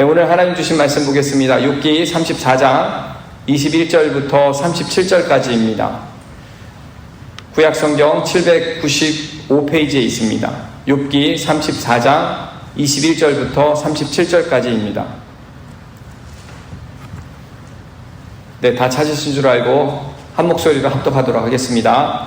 네, 오늘 하나님 주신 말씀 보겠습니다. 욥기 34장 21절부터 37절까지입니다. 구약성경 795페이지에 있습니다. 욥기 34장 21절부터 37절까지입니다. 네, 다 찾으신 줄 알고 한 목소리로 합독하도록 하겠습니다.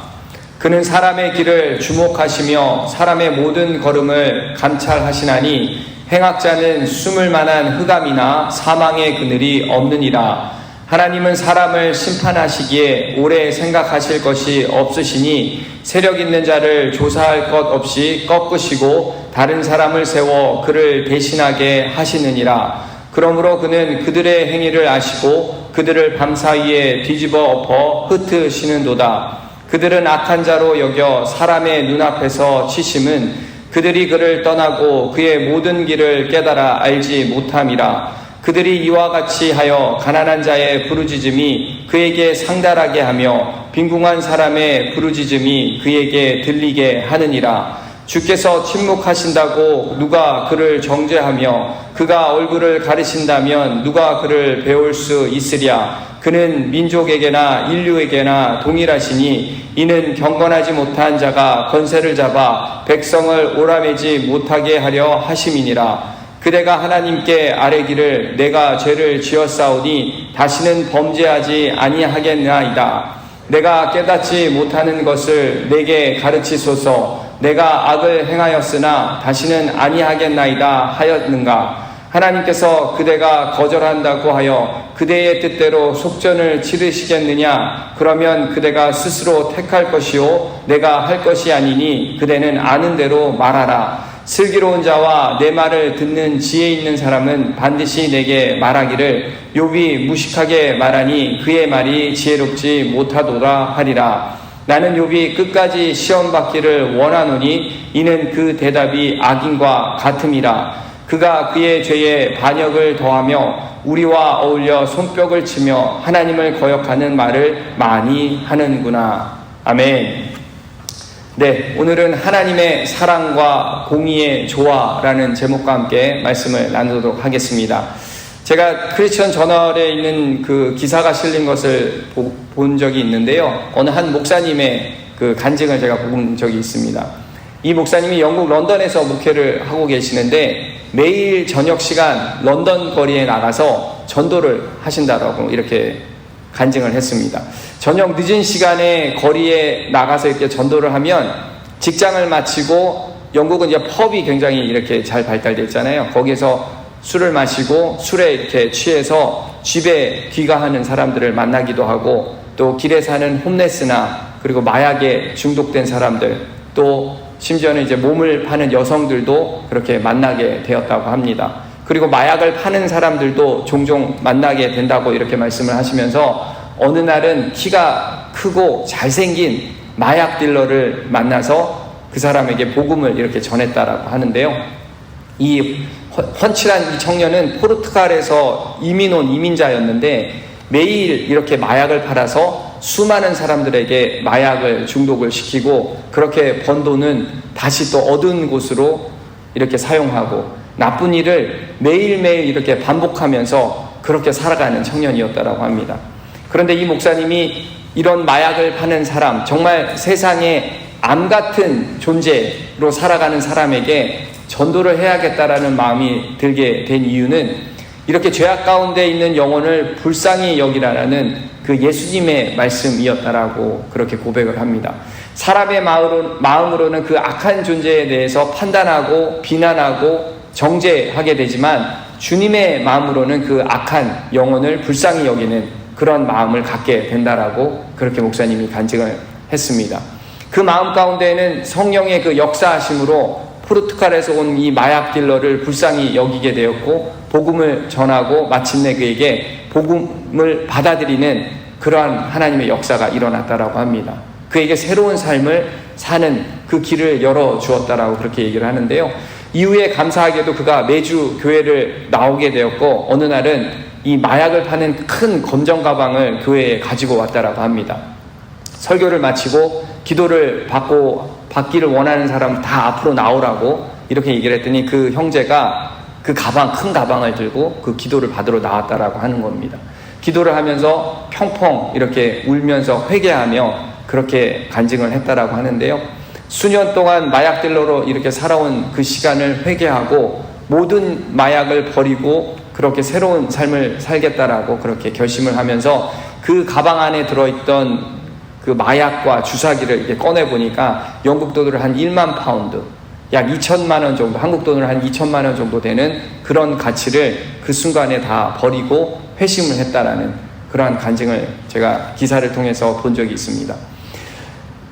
그는 사람의 길을 주목하시며 사람의 모든 걸음을 감찰하시나니 행악자는 숨을 만한 흑암이나 사망의 그늘이 없느니라. 하나님은 사람을 심판하시기에 오래 생각하실 것이 없으시니 세력 있는 자를 조사할 것 없이 꺾으시고 다른 사람을 세워 그를 대신하게 하시느니라. 그러므로 그는 그들의 행위를 아시고 그들을 밤사이에 뒤집어 엎어 흩으시는도다. 그들은 악한 자로 여겨 사람의 눈앞에서 치심은 그들이 그를 떠나고 그의 모든 길을 깨달아 알지 못함이라. 그들이 이와 같이 하여 가난한 자의 부르짖음이 그에게 상달하게 하며 빈궁한 사람의 부르짖음이 그에게 들리게 하느니라. 주께서 침묵하신다고 누가 그를 정죄하며 그가 얼굴을 가리신다면 누가 그를 배울 수 있으랴. 그는 민족에게나 인류에게나 동일하시니 이는 경건하지 못한 자가 권세를 잡아 백성을 오라매지 못하게 하려 하심이니라. 그대가 하나님께 아뢰기를 내가 죄를 지었사오니 다시는 범죄하지 아니하겠나이다. 내가 깨닫지 못하는 것을 내게 가르치소서. 내가 악을 행하였으나 다시는 아니하겠나이다 하였는가. 하나님께서 그대가 거절한다고 하여 그대의 뜻대로 속전을 치르시겠느냐. 그러면 그대가 스스로 택할 것이요 내가 할 것이 아니니 그대는 아는 대로 말하라. 슬기로운 자와 내 말을 듣는 지혜 있는 사람은 반드시 내게 말하기를 욥이 무식하게 말하니 그의 말이 지혜롭지 못하도다 하리라. 나는 욥이 끝까지 시험받기를 원하노니 이는 그 대답이 악인과 같음이라. 그가 그의 죄에 반역을 더하며 우리와 어울려 손뼉을 치며 하나님을 거역하는 말을 많이 하는구나. 아멘. 네, 오늘은 하나님의 사랑과 공의의 조화라는 제목과 함께 말씀을 나누도록 하겠습니다. 제가 크리스천 저널에 있는 그 기사가 실린 것을 본 적이 있는데요. 어느 한 목사님의 그 간증을 제가 본 적이 있습니다. 이 목사님이 영국 런던에서 목회를 하고 계시는데 매일 저녁 시간 런던 거리에 나가서 전도를 하신다라고 이렇게 간증을 했습니다. 저녁 늦은 시간에 거리에 나가서 이렇게 전도를 하면 직장을 마치고 영국은 이제 펍이 굉장히 이렇게 잘 발달되어 있잖아요. 거기에서 술을 마시고 술에 이렇게 취해서 집에 귀가하는 사람들을 만나기도 하고 또 길에 사는 홈레스나 그리고 마약에 중독된 사람들 또 심지어는 이제 몸을 파는 여성들도 그렇게 만나게 되었다고 합니다. 그리고 마약을 파는 사람들도 종종 만나게 된다고 이렇게 말씀을 하시면서 어느 날은 키가 크고 잘생긴 마약 딜러를 만나서 그 사람에게 복음을 이렇게 전했다라고 하는데요. 이 훤칠한 이 청년은 포르투갈에서 이민 온 이민자였는데 매일 이렇게 마약을 팔아서 수많은 사람들에게 마약을 중독을 시키고 그렇게 번 돈은 다시 또 어두운 곳으로 이렇게 사용하고 나쁜 일을 매일매일 이렇게 반복하면서 그렇게 살아가는 청년이었다라고 합니다. 그런데 이 목사님이 이런 마약을 파는 사람, 정말 세상에 암 같은 존재로 살아가는 사람에게 전도를 해야겠다라는 마음이 들게 된 이유는 이렇게 죄악 가운데 있는 영혼을 불쌍히 여기라라는 그 예수님의 말씀이었다라고 그렇게 고백을 합니다. 사람의 마음으로는 그 악한 존재에 대해서 판단하고 비난하고 정죄하게 되지만 주님의 마음으로는 그 악한 영혼을 불쌍히 여기는 그런 마음을 갖게 된다라고 그렇게 목사님이 간증을 했습니다. 그 마음 가운데에는 성령의 그 역사하심으로 포르투갈에서 온 이 마약 딜러를 불쌍히 여기게 되었고 복음을 전하고 마침내 그에게 복음을 받아들이는 그러한 하나님의 역사가 일어났다라고 합니다. 그에게 새로운 삶을 사는 그 길을 열어주었다라고 그렇게 얘기를 하는데요. 이후에 감사하게도 그가 매주 교회를 나오게 되었고 어느 날은 이 마약을 파는 큰 검정 가방을 교회에 가지고 왔다라고 합니다. 설교를 마치고 기도를 받기를 원하는 사람 다 앞으로 나오라고 이렇게 얘기를 했더니 그 형제가 그 큰 가방을 들고 그 기도를 받으러 나왔다라고 하는 겁니다. 기도를 하면서 펑펑 이렇게 울면서 회개하며 그렇게 간증을 했다라고 하는데요. 수년 동안 마약 딜러로 이렇게 살아온 그 시간을 회개하고 모든 마약을 버리고 그렇게 새로운 삶을 살겠다라고 그렇게 결심을 하면서 그 가방 안에 들어있던 그 마약과 주사기를 이렇게 꺼내보니까 영국 돈으로 한 1만 파운드, 약 2천만 원 정도, 한국 돈으로 한 2천만 원 정도 되는 그런 가치를 그 순간에 다 버리고 회심을 했다라는 그러한 간증을 제가 기사를 통해서 본 적이 있습니다.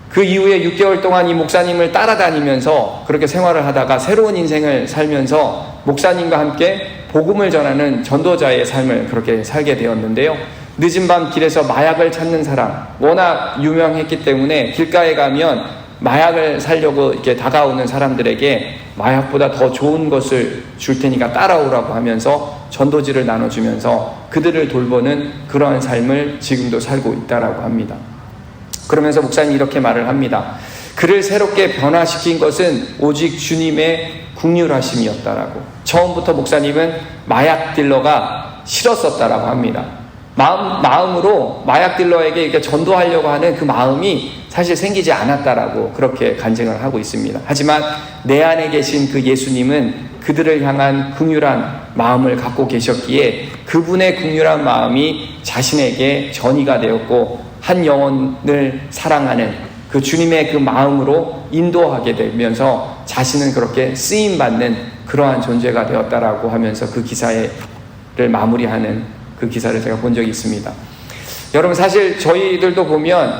그 이후에 6개월 동안 이 목사님을 따라다니면서 그렇게 생활을 하다가 새로운 인생을 살면서 목사님과 함께 복음을 전하는 전도자의 삶을 그렇게 살게 되었는데요. 늦은 밤 길에서 마약을 찾는 사람, 워낙 유명했기 때문에 길가에 가면 마약을 사려고 이렇게 다가오는 사람들에게 마약보다 더 좋은 것을 줄 테니까 따라오라고 하면서 전도지를 나눠주면서 그들을 돌보는 그러한 삶을 지금도 살고 있다라고 합니다. 그러면서 목사님이 이렇게 말을 합니다. 그를 새롭게 변화시킨 것은 오직 주님의 긍휼하심이었다라고. 처음부터 목사님은 마약 딜러가 싫었었다라고 합니다. 마음으로 마약 딜러에게 이렇게 전도하려고 하는 그 마음이 사실 생기지 않았다라고 그렇게 간증을 하고 있습니다. 하지만 내 안에 계신 그 예수님은 그들을 향한 긍휼한 마음을 갖고 계셨기에 그분의 긍휼한 마음이 자신에게 전이가 되었고 한 영혼을 사랑하는 그 주님의 그 마음으로 인도하게 되면서 자신은 그렇게 쓰임받는 그러한 존재가 되었다라고 하면서 그 기사를 마무리하는 그 기사를 제가 본 적이 있습니다. 여러분, 사실 저희들도 보면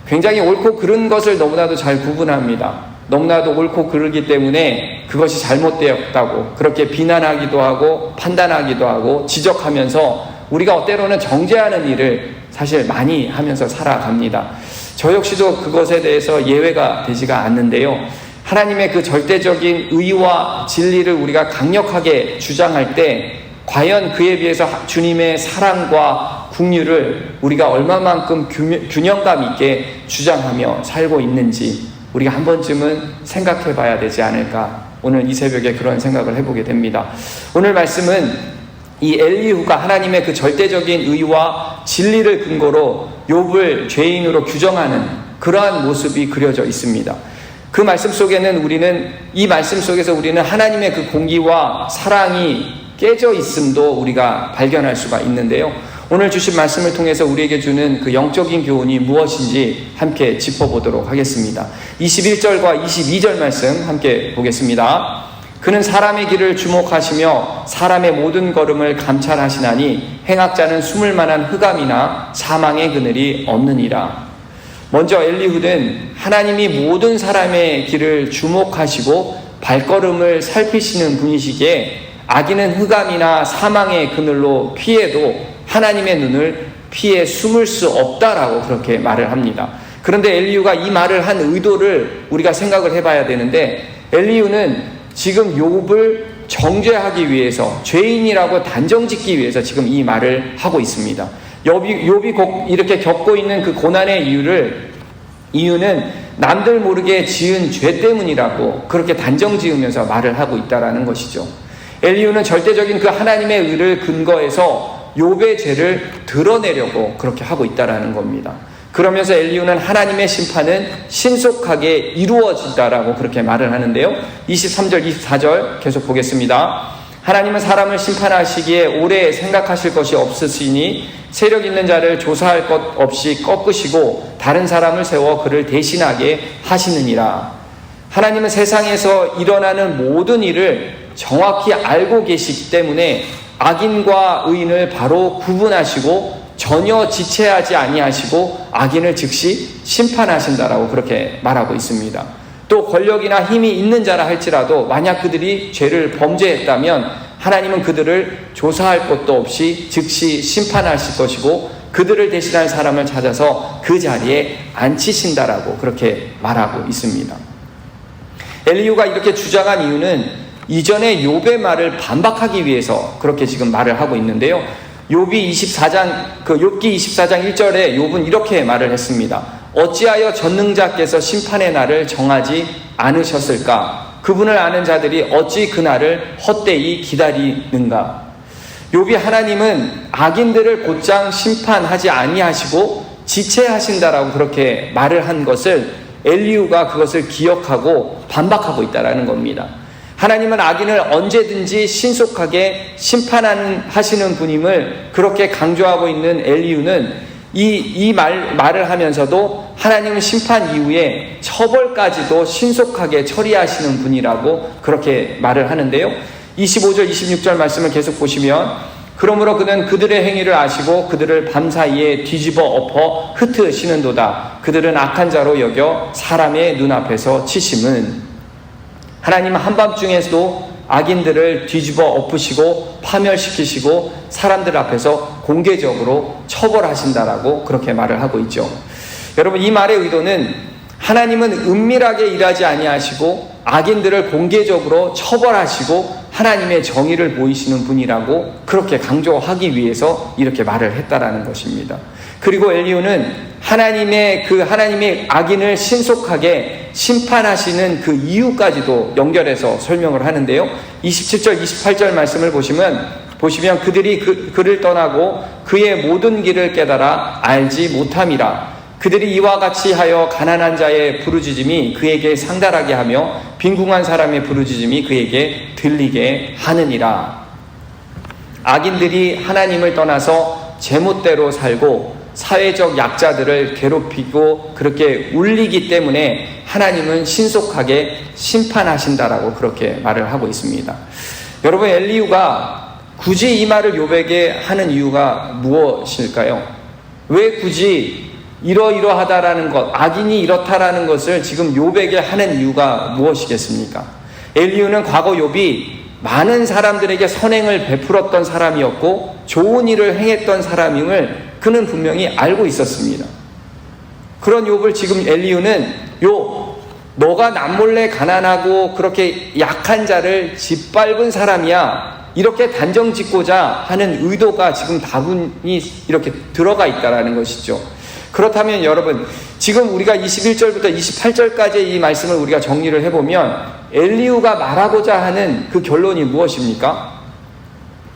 굉장히 옳고 그른 것을 너무나도 잘 구분합니다. 너무나도 옳고 그르기 때문에 그것이 잘못되었다고 그렇게 비난하기도 하고 판단하기도 하고 지적하면서 우리가 때로는 정죄하는 일을 사실 많이 하면서 살아갑니다. 저 역시도 그것에 대해서 예외가 되지가 않는데요. 하나님의 그 절대적인 의와 진리를 우리가 강력하게 주장할 때 과연 그에 비해서 주님의 사랑과 긍휼을 우리가 얼마만큼 균형감 있게 주장하며 살고 있는지 우리가 한 번쯤은 생각해 봐야 되지 않을까, 오늘 이 새벽에 그런 생각을 해보게 됩니다. 오늘 말씀은 이 엘리후가 하나님의 그 절대적인 의와 진리를 근거로 욥을 죄인으로 규정하는 그러한 모습이 그려져 있습니다. 그 말씀 속에는 이 말씀 속에서 우리는 하나님의 그 공기와 사랑이 깨져 있음도 우리가 발견할 수가 있는데요. 오늘 주신 말씀을 통해서 우리에게 주는 그 영적인 교훈이 무엇인지 함께 짚어보도록 하겠습니다. 21절과 22절 말씀 함께 보겠습니다. 그는 사람의 길을 주목하시며 사람의 모든 걸음을 감찰하시나니 행악자는 숨을 만한 흑암이나 사망의 그늘이 없느니라. 먼저 엘리후는 하나님이 모든 사람의 길을 주목하시고 발걸음을 살피시는 분이시기에 악인은 흑암이나 사망의 그늘로 피해도 하나님의 눈을 피해 숨을 수 없다라고 그렇게 말을 합니다. 그런데 엘리후가 이 말을 한 의도를 우리가 생각을 해봐야 되는데, 엘리후는 지금 욥을 정죄하기 위해서, 죄인이라고 단정짓기 위해서 지금 이 말을 하고 있습니다. 욥이 이렇게 겪고 있는 그 고난의 이유는 남들 모르게 지은 죄 때문이라고 그렇게 단정 지으면서 말을 하고 있다라는 것이죠. 엘리후는 절대적인 그 하나님의 의를 근거해서 욥의 죄를 드러내려고 그렇게 하고 있다라는 겁니다. 그러면서 엘리후는 하나님의 심판은 신속하게 이루어진다라고 그렇게 말을 하는데요. 23절, 24절 계속 보겠습니다. 하나님은 사람을 심판하시기에 오래 생각하실 것이 없으시니 세력 있는 자를 조사할 것 없이 꺾으시고 다른 사람을 세워 그를 대신하게 하시느니라. 하나님은 세상에서 일어나는 모든 일을 정확히 알고 계시기 때문에 악인과 의인을 바로 구분하시고 전혀 지체하지 아니하시고 악인을 즉시 심판하신다라고 그렇게 말하고 있습니다. 또 권력이나 힘이 있는 자라 할지라도 만약 그들이 죄를 범죄했다면 하나님은 그들을 조사할 것도 없이 즉시 심판하실 것이고 그들을 대신할 사람을 찾아서 그 자리에 앉히신다라고 그렇게 말하고 있습니다. 엘리후가 이렇게 주장한 이유는 이전에 욥의 말을 반박하기 위해서 그렇게 지금 말을 하고 있는데요. 욥기 24장 1절에 욥은 이렇게 말을 했습니다. 어찌하여 전능자께서 심판의 날을 정하지 않으셨을까? 그 그분을 아는 자들이 어찌 그날을 헛되이 기다리는가. 욥이 하나님은 악인들을 곧장 심판하지 아니하시고 지체하신다라고 그렇게 말을 한 것을 엘리후가 그것을 기억하고 반박하고 있다라는 겁니다. 하나님은 악인을 언제든지 신속하게 심판하시는 분임을 그렇게 강조하고 있는 엘리후는 이 말을 하면서도 하나님은 심판 이후에 처벌까지도 신속하게 처리하시는 분이라고 그렇게 말을 하는데요. 25절 26절 말씀을 계속 보시면 그러므로 그는 그들의 행위를 아시고 그들을 밤사이에 뒤집어 엎어 흩으시는도다. 그들은 악한 자로 여겨 사람의 눈앞에서 치심은. 하나님은 한밤중에도 악인들을 뒤집어 엎으시고 파멸시키시고 사람들 앞에서 공개적으로 처벌하신다라고 그렇게 말을 하고 있죠. 여러분, 이 말의 의도는 하나님은 은밀하게 일하지 아니하시고 악인들을 공개적으로 처벌하시고 하나님의 정의를 보이시는 분이라고 그렇게 강조하기 위해서 이렇게 말을 했다라는 것입니다. 그리고 엘리후는 하나님의 악인을 신속하게 심판하시는 그 이유까지도 연결해서 설명을 하는데요. 27절 28절 말씀을 보시면 그들이 그를 떠나고 그의 모든 길을 깨달아 알지 못함이라. 그들이 이와 같이 하여 가난한 자의 부르짖음이 그에게 상달하게 하며 빈궁한 사람의 부르짖음이 그에게 들리게 하느니라. 악인들이 하나님을 떠나서 제멋대로 살고 사회적 약자들을 괴롭히고 그렇게 울리기 때문에 하나님은 신속하게 심판하신다라고 그렇게 말을 하고 있습니다. 여러분, 엘리후가 굳이 이 말을 욥에게 하는 이유가 무엇일까요? 왜 굳이 이러이러하다라는 것, 악인이 이렇다라는 것을 지금 욥에게 하는 이유가 무엇이겠습니까? 엘리후는 과거 욥이 많은 사람들에게 선행을 베풀었던 사람이었고 좋은 일을 행했던 사람임을 그는 분명히 알고 있었습니다. 그런 욥을 지금 엘리후는 욥, 너가 남몰래 가난하고 그렇게 약한 자를 짓밟은 사람이야, 이렇게 단정짓고자 하는 의도가 지금 다분히 이렇게 들어가 있다라는 것이죠. 그렇다면 여러분, 지금 우리가 21절부터 28절까지의 이 말씀을 우리가 정리를 해보면 엘리후가 말하고자 하는 그 결론이 무엇입니까?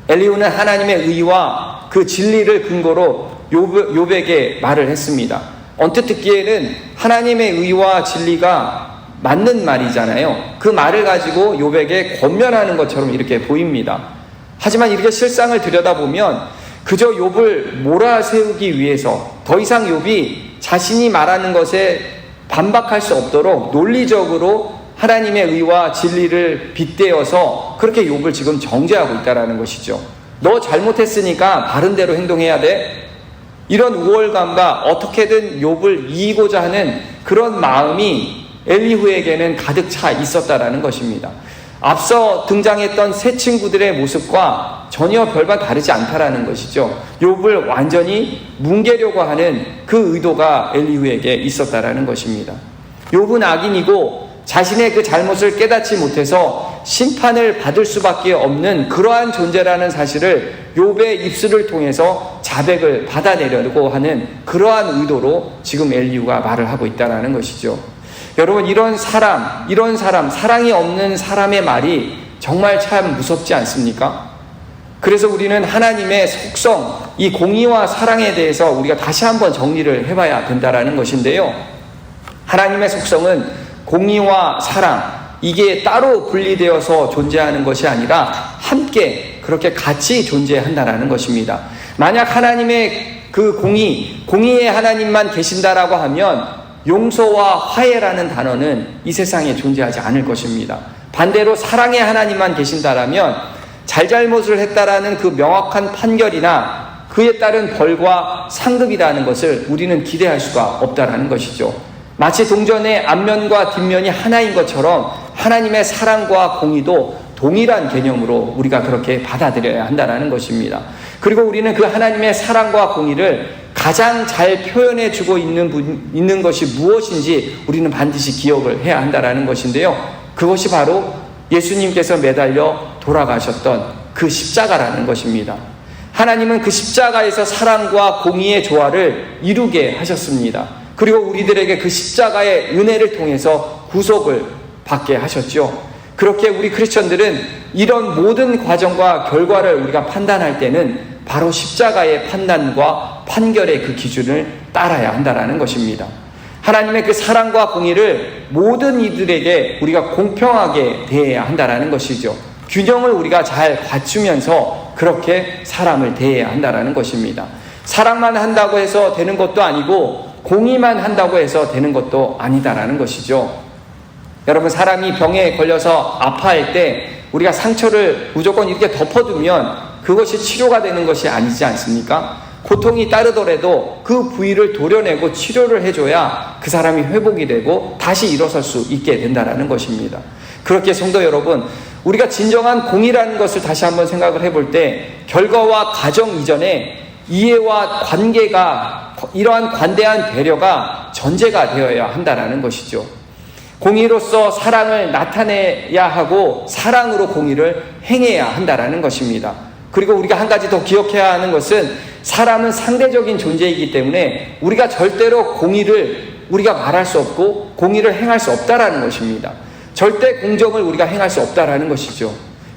엘리후는 하나님의 의와 그 진리를 근거로 욥에게 말을 했습니다. 언뜻 듣기에는 하나님의 의와 진리가 맞는 말이잖아요. 그 말을 가지고 욥에게 권면하는 것처럼 이렇게 보입니다. 하지만 이렇게 실상을 들여다보면 그저 욥을 몰아세우기 위해서 더 이상 욥이 자신이 말하는 것에 반박할 수 없도록 논리적으로 하나님의 의와 진리를 빗대어서 그렇게 욥을 지금 정죄하고 있다는 것이죠. 너 잘못했으니까 바른 대로 행동해야 돼. 이런 우월감과 어떻게든 욥을 이기고자 하는 그런 마음이 엘리후에게는 가득 차 있었다라는 것입니다. 앞서 등장했던 세 친구들의 모습과 전혀 별반 다르지 않다라는 것이죠. 욥을 완전히 뭉개려고 하는 그 의도가 엘리후에게 있었다라는 것입니다. 욥은 악인이고 자신의 그 잘못을 깨닫지 못해서 심판을 받을 수밖에 없는 그러한 존재라는 사실을 욥의 입술을 통해서 자백을 받아내려고 하는 그러한 의도로 지금 엘리후가 말을 하고 있다는 것이죠. 여러분, 이런 사람, 사랑이 없는 사람의 말이 정말 참 무섭지 않습니까? 그래서 우리는 하나님의 속성, 이 공의와 사랑에 대해서 우리가 다시 한번 정리를 해봐야 된다는 것인데요. 하나님의 속성은 공의와 사랑, 이게 따로 분리되어서 존재하는 것이 아니라 함께 그렇게 같이 존재한다는 것입니다. 만약 하나님의 그 공의의 하나님만 계신다라고 하면 용서와 화해라는 단어는 이 세상에 존재하지 않을 것입니다. 반대로 사랑의 하나님만 계신다라면 잘잘못을 했다라는 그 명확한 판결이나 그에 따른 벌과 상급이라는 것을 우리는 기대할 수가 없다라는 것이죠. 마치 동전의 앞면과 뒷면이 하나인 것처럼 하나님의 사랑과 공의도 동일한 개념으로 우리가 그렇게 받아들여야 한다는 것입니다. 그리고 우리는 그 하나님의 사랑과 공의를 가장 잘 표현해주고 있는 것이 무엇인지 우리는 반드시 기억을 해야 한다는 것인데요. 그것이 바로 예수님께서 매달려 돌아가셨던 그 십자가라는 것입니다. 하나님은 그 십자가에서 사랑과 공의의 조화를 이루게 하셨습니다. 그리고 우리들에게 그 십자가의 은혜를 통해서 구속을 받게 하셨죠. 그렇게 우리 크리스천들은 이런 모든 과정과 결과를 우리가 판단할 때는 바로 십자가의 판단과 판결의 그 기준을 따라야 한다는 것입니다. 하나님의 그 사랑과 공의를 모든 이들에게 우리가 공평하게 대해야 한다는 것이죠. 균형을 우리가 잘 갖추면서 그렇게 사람을 대해야 한다는 것입니다. 사랑만 한다고 해서 되는 것도 아니고 공의만 한다고 해서 되는 것도 아니다라는 것이죠. 여러분, 사람이 병에 걸려서 아파할 때 우리가 상처를 무조건 이렇게 덮어두면 그것이 치료가 되는 것이 아니지 않습니까? 고통이 따르더라도 그 부위를 도려내고 치료를 해줘야 그 사람이 회복이 되고 다시 일어설 수 있게 된다는 것입니다. 그렇게 성도 여러분, 우리가 진정한 공의라는 것을 다시 한번 생각을 해볼 때 결과와 과정 이전에 이해와 관계가, 이러한 관대한 배려가 전제가 되어야 한다는 것이죠. 공의로서 사랑을 나타내야 하고 사랑으로 공의를 행해야 한다는 것입니다. 그리고 우리가 한 가지 더 기억해야 하는 것은 사람은 상대적인 존재이기 때문에 우리가 절대로 공의를 우리가 말할 수 없고 공의를 행할 수 없다라는 것입니다. 절대 공정을 우리가 행할 수 없다라는 것이죠.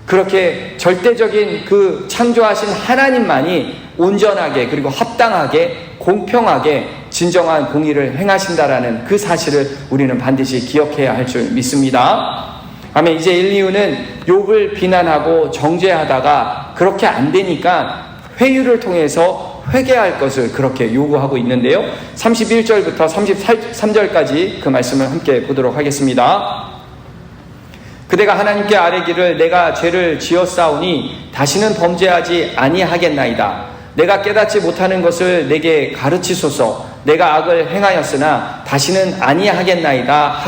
그렇게 절대적인 그 창조하신 하나님만이 온전하게 그리고 합당하게 공평하게 진정한 공의를 행하신다라는 그 사실을 우리는 반드시 기억해야 할 줄 믿습니다. 아멘. 이제 엘리후는 욥을 비난하고 정죄하다가 그렇게 안 되니까 회유를 통해서 회개할 것을 그렇게 요구하고 있는데요. 31절부터 33절까지 그 말씀을 함께 보도록 하겠습니다. 그대가 하나님께 아뢰기를 내가 죄를 지었사오니 다시는 범죄하지 아니하겠나이다. 내가 깨닫지 못하는 것을 내게 가르치소서. 내가 악을 행하였으나 다시는 아니하겠나이다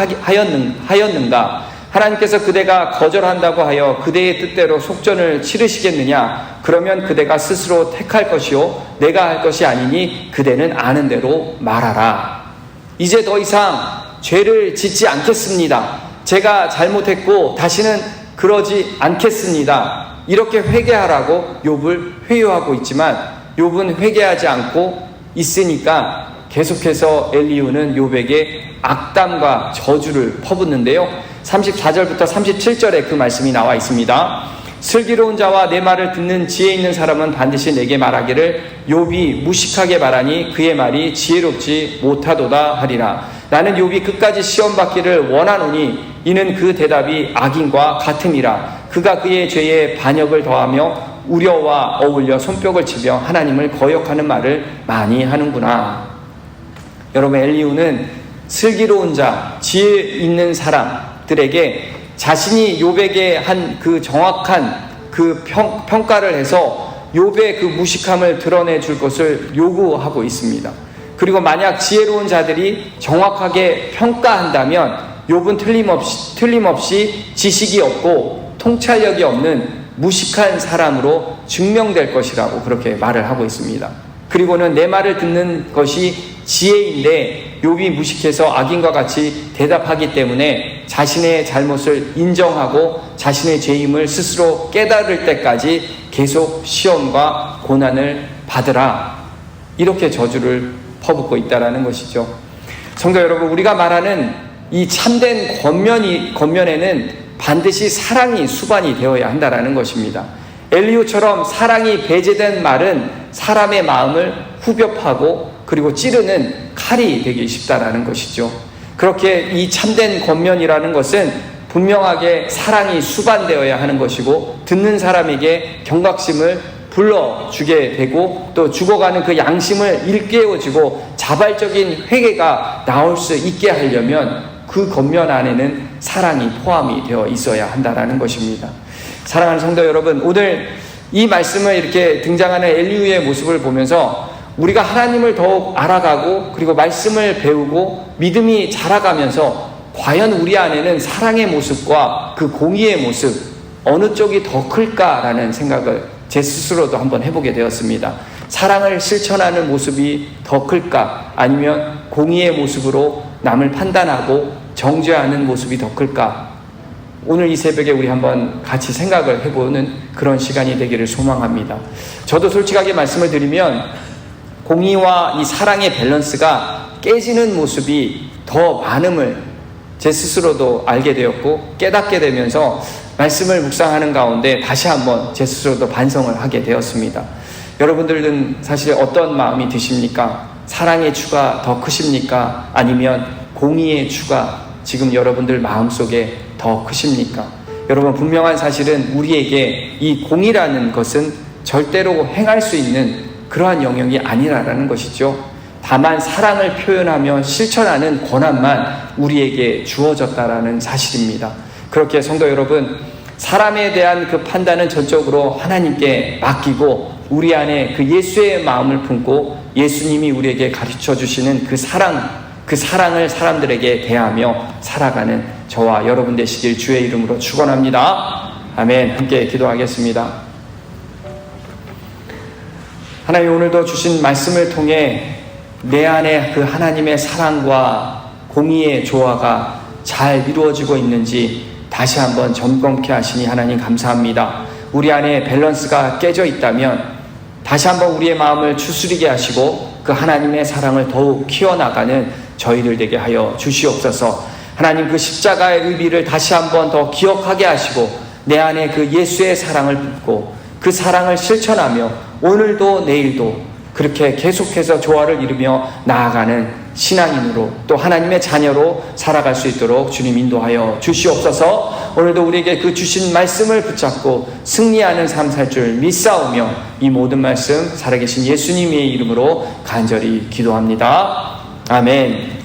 하였는가. 하나님께서 그대가 거절한다고 하여 그대의 뜻대로 속전을 치르시겠느냐. 그러면 그대가 스스로 택할 것이요 내가 할 것이 아니니 그대는 아는 대로 말하라. 이제 더 이상 죄를 짓지 않겠습니다. 제가 잘못했고 다시는 그러지 않겠습니다. 이렇게 회개하라고 욥을 회유하고 있지만 욥은 회개하지 않고 있으니까 계속해서 엘리후는 욥에게 악담과 저주를 퍼붓는데요. 34절부터 37절에 그 말씀이 나와 있습니다. 슬기로운 자와 내 말을 듣는 지혜 있는 사람은 반드시 내게 말하기를 욥이 무식하게 말하니 그의 말이 지혜롭지 못하도다 하리라. 나는 욥이 끝까지 시험받기를 원하노니 이는 그 대답이 악인과 같음이라. 그가 그의 죄에 반역을 더하며 우려와 어울려 손뼉을 치며 하나님을 거역하는 말을 많이 하는구나. 여러분, 엘리후는 슬기로운 자, 지혜 있는 사람들에게 자신이 욥에게 한 그 정확한 그 평가를 해서 욥의 그 무식함을 드러내 줄 것을 요구하고 있습니다. 그리고 만약 지혜로운 자들이 정확하게 평가한다면 욥은 틀림없이 지식이 없고 통찰력이 없는 무식한 사람으로 증명될 것이라고 그렇게 말을 하고 있습니다. 그리고는 내 말을 듣는 것이 지혜인데 욥이 무식해서 악인과 같이 대답하기 때문에 자신의 잘못을 인정하고 자신의 죄임을 스스로 깨달을 때까지 계속 시험과 고난을 받으라. 이렇게 저주를 퍼붓고 있다는 것이죠. 성도 여러분, 우리가 말하는 이 참된 권면에는 반드시 사랑이 수반이 되어야 한다는 것입니다. 엘리후처럼 사랑이 배제된 말은 사람의 마음을 후벼파고 그리고 찌르는 칼이 되기 쉽다라는 것이죠. 그렇게 이 참된 권면이라는 것은 분명하게 사랑이 수반되어야 하는 것이고 듣는 사람에게 경각심을 불러주게 되고 또 죽어가는 그 양심을 일깨워주고 자발적인 회개가 나올 수 있게 하려면 그 권면 안에는 사랑이 포함이 되어 있어야 한다는 것입니다. 사랑하는 성도 여러분, 오늘 이 말씀을 이렇게 등장하는 엘리후의 모습을 보면서 우리가 하나님을 더욱 알아가고 그리고 말씀을 배우고 믿음이 자라가면서 과연 우리 안에는 사랑의 모습과 그 공의의 모습 어느 쪽이 더 클까라는 생각을 제 스스로도 한번 해보게 되었습니다. 사랑을 실천하는 모습이 더 클까? 아니면 공의의 모습으로 남을 판단하고 정죄하는 모습이 더 클까? 오늘 이 새벽에 우리 한번 같이 생각을 해보는 그런 시간이 되기를 소망합니다. 저도 솔직하게 말씀을 드리면 공의와 이 사랑의 밸런스가 깨지는 모습이 더 많음을 제 스스로도 알게 되었고 깨닫게 되면서 말씀을 묵상하는 가운데 다시 한번 제 스스로도 반성을 하게 되었습니다. 여러분들은 사실 어떤 마음이 드십니까? 사랑의 추가 더 크십니까? 아니면 공의의 추가 지금 여러분들 마음속에 더 크십니까? 여러분, 분명한 사실은 우리에게 이 공의라는 것은 절대로 행할 수 있는 그러한 영역이 아니라는 것이죠. 다만 사랑을 표현하며 실천하는 권한만 우리에게 주어졌다라는 사실입니다. 그렇게 성도 여러분, 사람에 대한 그 판단은 전적으로 하나님께 맡기고 우리 안에 그 예수의 마음을 품고 예수님이 우리에게 가르쳐 주시는 그 사랑을 사람들에게 대하며 살아가는 저와 여러분 되시길 주의 이름으로 축원합니다. 아멘. 함께 기도하겠습니다. 하나님, 오늘도 주신 말씀을 통해 내 안에 그 하나님의 사랑과 공의의 조화가 잘 이루어지고 있는지 다시 한번 점검케 하시니 하나님 감사합니다. 우리 안에 밸런스가 깨져 있다면 다시 한번 우리의 마음을 추스리게 하시고 그 하나님의 사랑을 더욱 키워나가는 저희들 되게 하여 주시옵소서. 하나님, 그 십자가의 의미를 다시 한번 더 기억하게 하시고 내 안에 그 예수의 사랑을 품고 그 사랑을 실천하며 오늘도 내일도 그렇게 계속해서 조화를 이루며 나아가는 신앙인으로 또 하나님의 자녀로 살아갈 수 있도록 주님 인도하여 주시옵소서. 오늘도 우리에게 그 주신 말씀을 붙잡고 승리하는 삶 살 줄 믿사오며 이 모든 말씀 살아계신 예수님의 이름으로 간절히 기도합니다. 아멘.